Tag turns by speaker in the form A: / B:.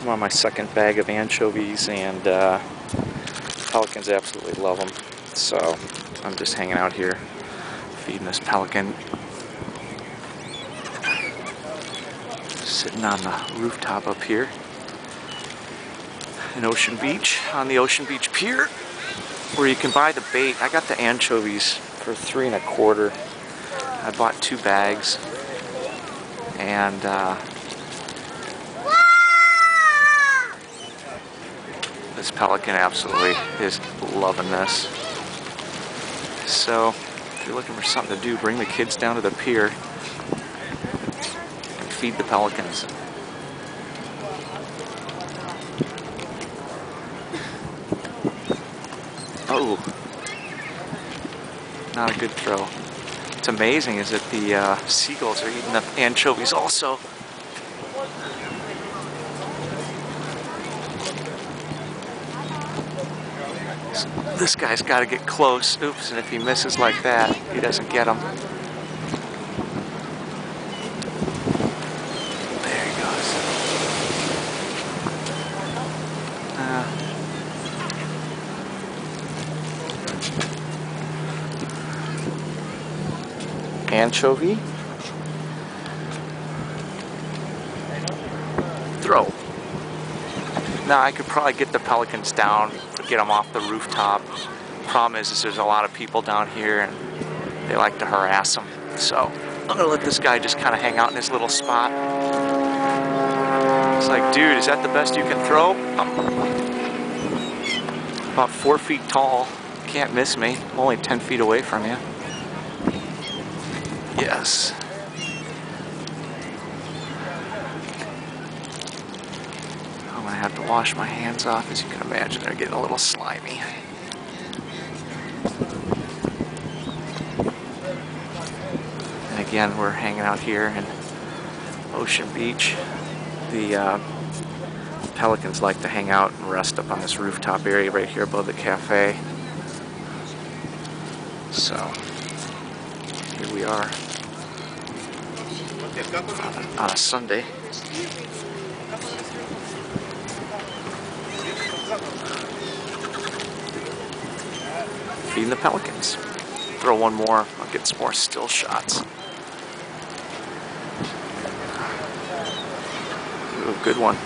A: I'm on my second bag of anchovies, and pelicans absolutely love them. So I'm just hanging out here feeding this pelican. Sitting on the rooftop up here in Ocean Beach, on the Ocean Beach Pier, where you can buy the bait. I got the anchovies for $3 1/4. I bought 2 bags, and this pelican absolutely is loving this. So if you're looking for something to do, bring the kids down to the pier and feed the pelicans. Oh, not a good throw. What's amazing is that the seagulls are eating the anchovies also. This guy's got to get close. Oops, and if he misses like that, he doesn't get them. There he goes. Anchovy. Throw. Now I could probably get the pelicans down, get them off the rooftop. Problem is there's a lot of people down here and they like to harass them. So I'm gonna let this guy just kind of hang out in his little spot. It's like, dude, is that the best you can throw? I'm about 4 feet tall. Can't miss me. I'm only 10 feet away from you. Yes. I'm gonna have to wash my hands off. As you can imagine, they're getting a little slimy. And again, we're hanging out here in Ocean Beach. The pelicans like to hang out and rest up on this rooftop area right here above the cafe. So here we are on a Sunday. Feeding the pelicans. Throw one more, I'll get some more still shots. Ooh, good one.